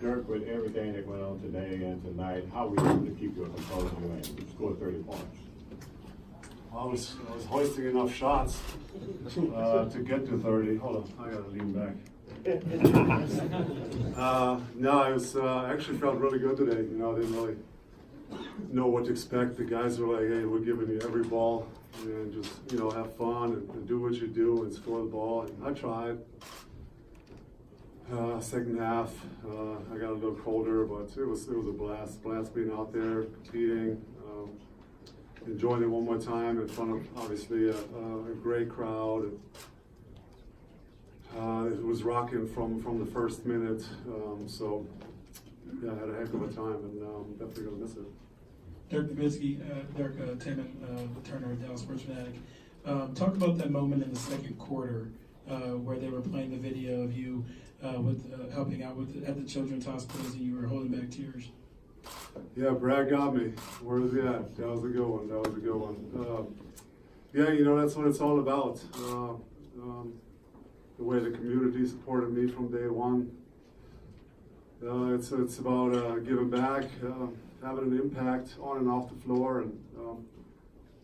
Dirk, with everything that went on today and tonight, how were you able to keep your composure and score 30 points? I was hoisting enough shots to get to 30. Hold on, I gotta lean back. No, I was actually felt really good today. You know, I didn't really know what to expect. The guys were like, "Hey, we're giving you every ball and just have fun and do what you do and score the ball." And I tried. Second half, I got a little colder, but it was a blast being out there competing. Enjoying it one more time in front of obviously a great crowd. It was rocking from the first minute, so yeah, I had a heck of a time, and definitely gonna miss it. Dirk Dirk Taman, Turner, Dallas Sports Fanatic. Talk about that moment in the second quarter where they were playing the video of you with helping out at the children's hospitals, and you were holding back tears. Yeah, Brad got me. Where was he at? That was a good one. Yeah, that's what it's all about. The way the community supported me from day one. It's about giving back, having an impact on and off the floor, and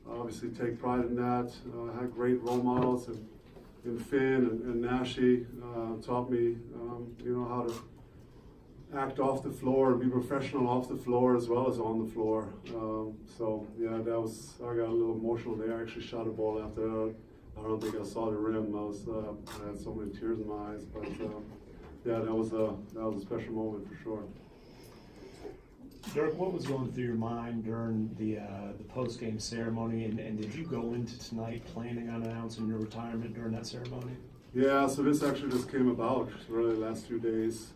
obviously take pride in that. I had great role models in Finn and Nashi, taught me how to act off the floor and be professional off the floor as well as on the floor. So yeah, I got a little emotional there. I actually shot a ball after that. I don't think I saw the rim. I had so many tears in my eyes, but yeah, that was a special moment for sure. Dirk, what was going through your mind during the post-game ceremony, and did you go into tonight planning on announcing your retirement during that ceremony? Yeah, so this actually just came about really the last few days,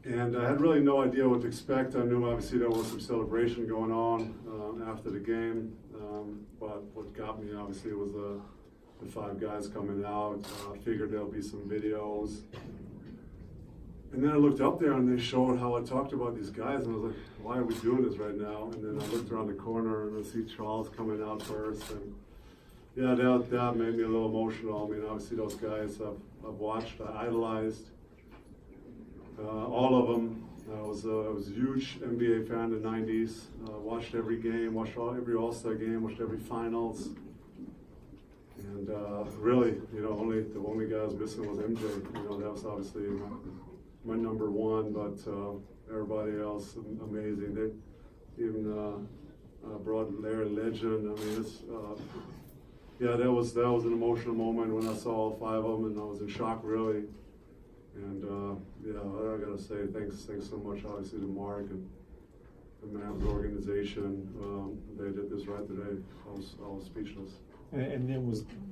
and I had really no idea what to expect. I knew obviously there was some celebration going on after the game, but what got me obviously was the 5 guys coming out. I figured there'll be some videos. And then I looked up there and they showed how I talked about these guys, and I was like, why are we doing this right now? And then I looked around the corner and I see Charles coming out first, and yeah, that made me a little emotional. I mean, obviously those guys I've watched, I idolized all of them. I was a huge NBA fan in the 90s, watched every game, watched every All-Star game, watched every finals. And really, the only guy I was missing was MJ. That was obviously my number one, but everybody else amazing. They even brought Larry Legend. I mean, yeah, that was an emotional moment when I saw all 5 of them, and I was in shock really. And yeah, I gotta say thanks so much, obviously, to Mark and the Mavs organization. They did this right today. I was speechless. And then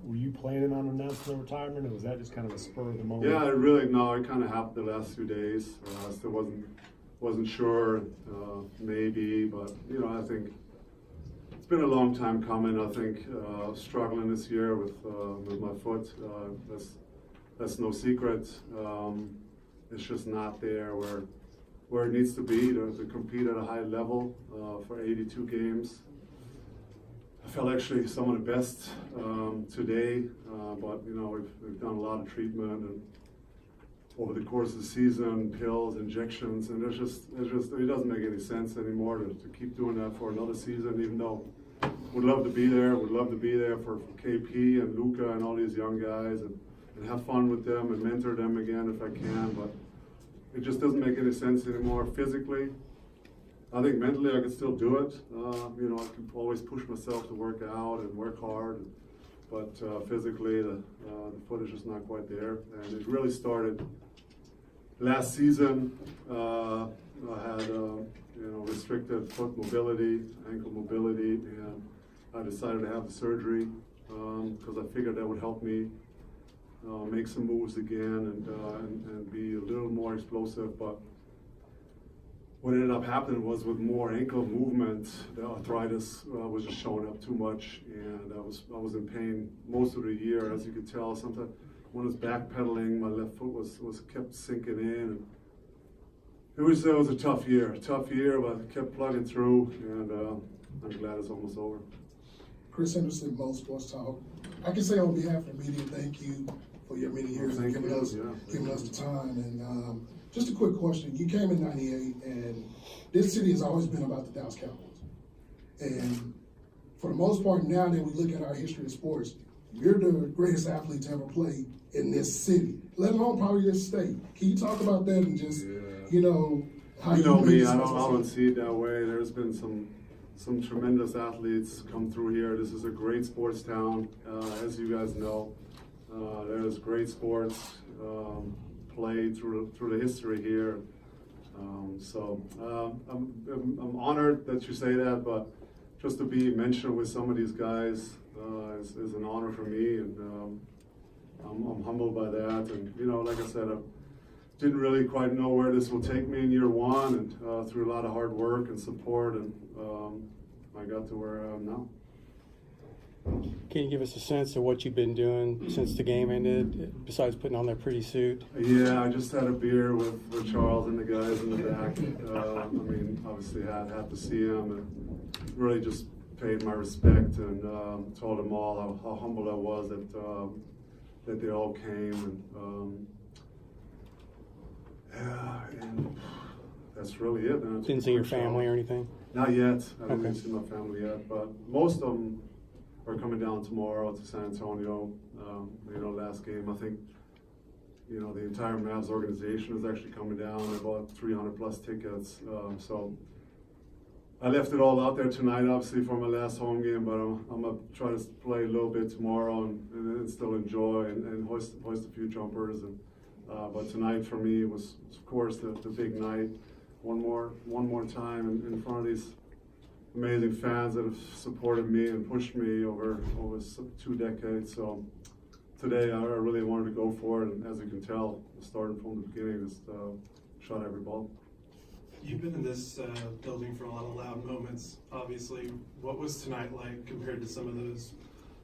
were you planning on announcing the retirement, or was that just kind of a spur of the moment? Yeah, it kind of happened the last few days. I still wasn't sure, maybe, but I think it's been a long time coming. I think struggling this year with my foot, that's no secret. It's just not there where it needs to be to compete at a high level for 82 games. I felt actually some of the best today, but we've done a lot of treatment and over the course of the season, pills, injections, and it doesn't make any sense anymore to keep doing that for another season. Even though would love to be there for KP and Luka and all these young guys and have fun with them and mentor them again if I can, but it just doesn't make any sense anymore physically. I think mentally I can still do it. I can always push myself to work out and work hard, but physically the foot is just not quite there. And it really started last season. I had restricted foot mobility, ankle mobility, and I decided to have the surgery because I figured that would help me make some moves again and be a little more explosive. But what ended up happening was with more ankle movement, the arthritis was just showing up too much, and I was in pain most of the year, as you could tell. Sometimes when I was backpedaling, my left foot was kept sinking in. It was a tough year, but I kept plugging through, and I'm glad it's almost over. Chris Henderson, Bold Sports Talk. I can say on behalf of the media, thank you for your many years and Thank giving you. us Yeah. giving us the time. And just a quick question: you came in '98, and this city has always been about the Dallas Cowboys. And for the most part, now that we look at our history of sports, you're the greatest athlete to ever play in this city, let alone probably this state. Can you talk about that and just, how You know made me, this I special don't city? see it that way. There's been some tremendous athletes come through here. This is a great sports town, as you guys know. There's great sports played through the history here. I'm honored that you say that, but just to be mentioned with some of these guys is an honor for me, and I'm humbled by that. And like I said, I didn't really quite know where this will take me in year one, and through a lot of hard work and support, and I got to where I am now. Can you give us a sense of what you've been doing since the game ended, besides putting on that pretty suit? Yeah, I just had a beer with Charles and the guys in the back. Obviously had to see him, and really just paid my respect, and told them all how humble I was that they all came, and that's really it. Man. Didn't see your family or anything? Not yet. I didn't Okay. see my family yet, but most of them are coming down tomorrow to San Antonio. Last game, I think, the entire Mavs organization is actually coming down. I bought 300 plus tickets. So I left it all out there tonight, obviously, for my last home game, but I'm going to try to play a little bit tomorrow and still enjoy and hoist a few jumpers. But tonight for me was, of course, the big night. One more time in front of these amazing fans that have supported me and pushed me over 2 decades. So today I really wanted to go for it, and as you can tell, starting from the beginning, just shot every ball. You've been in this building for a lot of loud moments, obviously. What was tonight like compared to some of those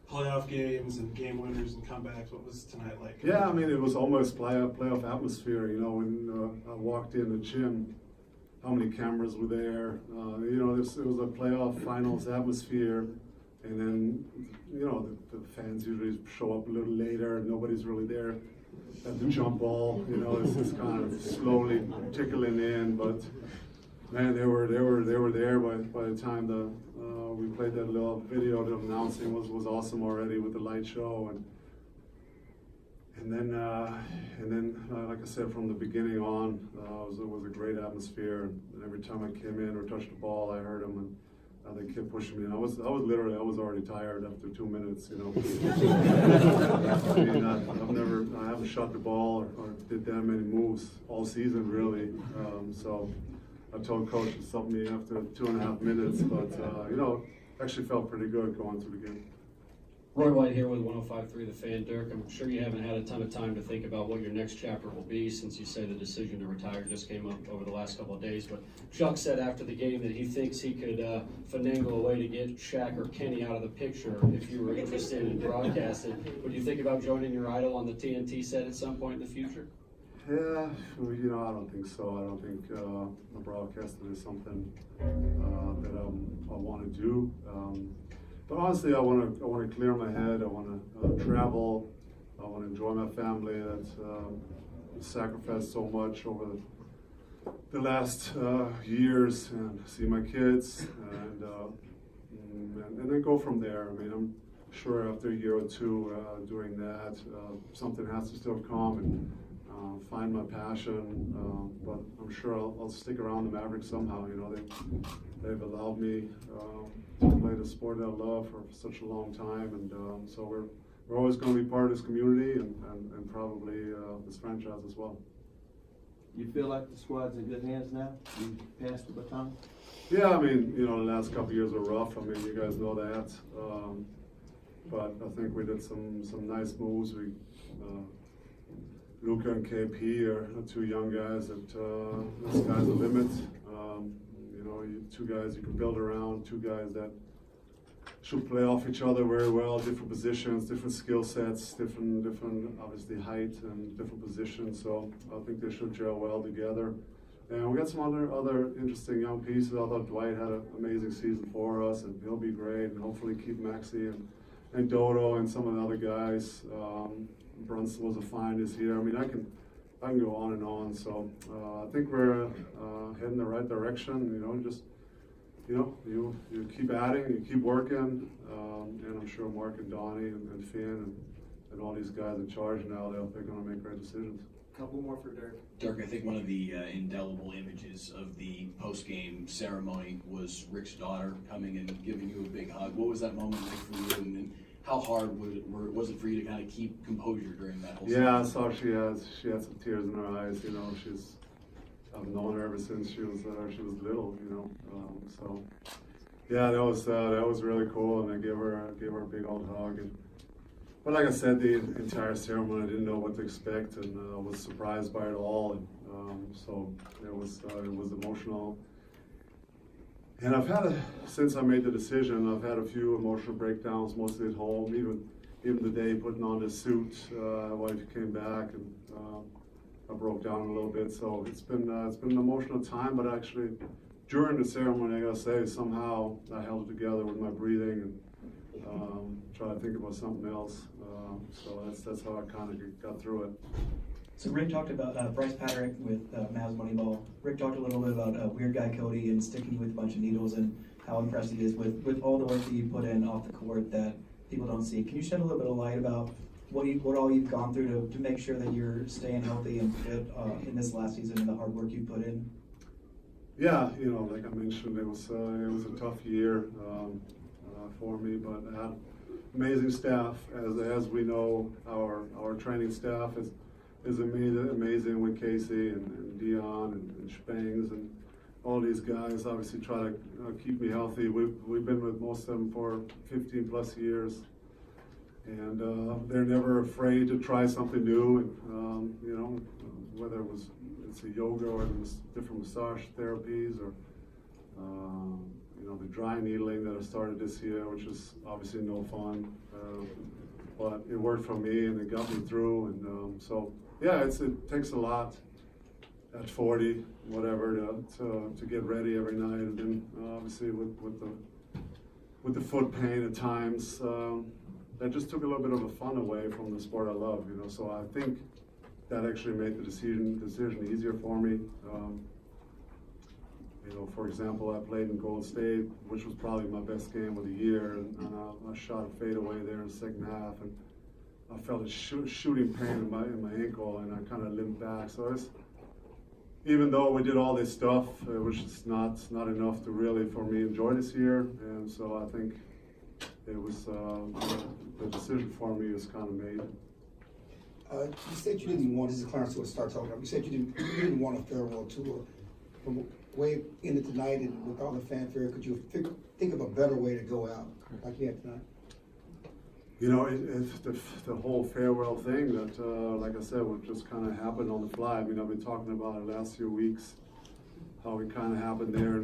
playoff games and game winners and comebacks? What was tonight like? Yeah, it was almost playoff atmosphere. When I walked in the gym, how many cameras were there? It was a playoff finals atmosphere, and then the fans usually show up a little later, and nobody's really there at the jump ball. It's kind of slowly trickling in, but man, they were there by the time we played that little video. The announcing was awesome already with the light show, and then, like I said, from the beginning on, it was a great atmosphere. And every time I came in or touched the ball, I heard them, and they kept pushing me. And I was already tired after 2 minutes. I haven't shot the ball or did that many moves all season, really. So I told coach to stop me after 2.5 minutes, but actually felt pretty good going through the game. Roy White here with 105.3 The Fan. Dirk, I'm sure you haven't had a ton of time to think about what your next chapter will be, since you say the decision to retire just came up over the last couple of days. But Chuck said after the game that he thinks he could finagle a way to get Shaq or Kenny out of the picture if you were interested in broadcasting. Would you think about joining your idol on the TNT set at some point in the future? Yeah, I don't think so. I don't think broadcasting is something that I want to do. But honestly, I want to clear my head. I want to travel. I want to enjoy my family. That's sacrificed so much over the last years, and see my kids, and then go from there. I'm sure after a year or two doing that, something has to still come and find my passion. But I'm sure I'll stick around the Mavericks somehow. They've allowed me to play the sport that I love for such a long time, and so we're always going to be part of this community and probably this franchise as well. You feel like the squad's in good hands now? You passed the baton? Yeah, the last couple of years were rough. You guys know that. But I think we did some nice moves. Luka and KP are 2 young guys that the sky's the limit. Two guys you can build around, 2 guys that should play off each other very well, different positions, different skill sets, different obviously height and different positions. So I think they should gel well together. And we got some other interesting young pieces. I thought Dwight had an amazing season for us, and he'll be great. And hopefully keep Maxey and Dodo and some of the other guys. Brunson was a find this year. I mean, I can go on and on. So I think we're heading the right direction. You keep adding, you keep working, and I'm sure Mark and Donnie and Finn and all these guys in charge now, they're going to make great decisions. Couple more for Dirk. Dirk, I think one of the indelible images of the post-game ceremony was Rick's daughter coming and giving you a big hug. What was that moment like for you, and how hard was it for you to kind of keep composure during that whole Yeah, I saw she had some tears in her eyes. I've known her ever since she was little. So yeah, that was really cool, and I gave her a big old hug. But like I said, the entire ceremony, I didn't know what to expect, and I was surprised by it all. And so it was emotional. And since I made the decision, I've had a few emotional breakdowns, mostly at home. Even the day putting on the suit, my wife came back, and I broke down a little bit. So it's been an emotional time. But actually, during the ceremony, I gotta say, somehow I held it together with my breathing and try to think about something else. So that's how I kind of got through it. So Rick talked about Bryce Patrick with Mavs Moneyball. Rick talked a little bit about Weird Guy Cody and sticking with a bunch of needles and how impressed he is with all the work that you put in off the court that people don't see. Can you shed a little bit of light about what all you've gone through to make sure that you're staying healthy and fit in this last season and the hard work you put in? Yeah, like I mentioned, it was a tough year for me, but I had amazing staff. As we know, our training staff is amazing with Casey and Dion and Spangs and all these guys. Obviously, try to keep me healthy. We've been with most of them for 15 plus years, and they're never afraid to try something new. And whether it's a yoga or different massage therapies or the dry needling that I started this year, which is obviously no fun, but it worked for me and it got me through. And so yeah, it takes a lot at 40, whatever, to get ready every night, and then obviously with the foot pain at times, that just took a little bit of the fun away from the sport I love. So I think that actually made the decision easier for me. For example, I played in Gold State, which was probably my best game of the year, and I shot a fadeaway there in the second half, and I felt a shooting pain in my ankle, and I kind of limped back. So even though we did all this stuff, which is not enough to really for me enjoy this year, and so I think it was the decision for me is kind of made. You said you didn't want, this is Clarence who start talking. You said you didn't want a farewell tour. From way into tonight and with all the fanfare, could you think of a better way to go out like you had tonight? The whole farewell thing that, like I said, would just kind of happen on the fly. I mean, I've been talking about it the last few weeks, how it kind of happened there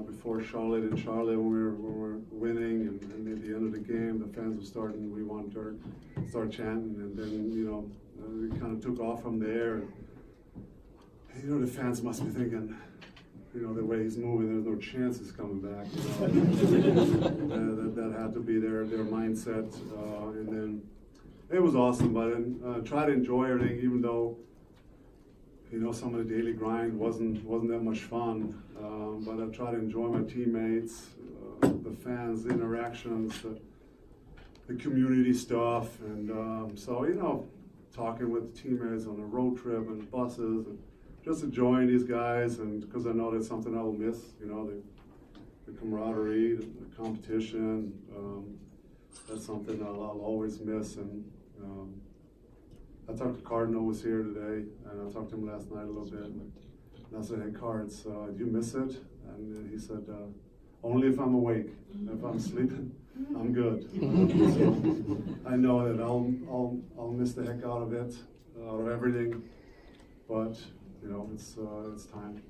before Charlotte when we were winning, and at the end of the game, the fans were starting, "We want Dirk," start chanting, and then we kind of took off from there. And, the fans must be thinking, the way he's moving, there's no chance he's coming back. That had to be their mindset, and then it was awesome. But try to enjoy everything, even though some of the daily grind wasn't that much fun. But I try to enjoy my teammates, the fans, the interactions, the community stuff, and so talking with teammates on a road trip and buses. And just enjoying these guys, and because I know that's something I will miss, the camaraderie, the competition, that's something I'll always miss. And I talked to Cardinal was here today, and I talked to him last night a little bit, and I said, "Hey Cards, do you miss it?" And he said, "Only if I'm awake. If I'm sleeping, I'm good." So I know that I'll miss the heck out of it, out of everything, but it's time.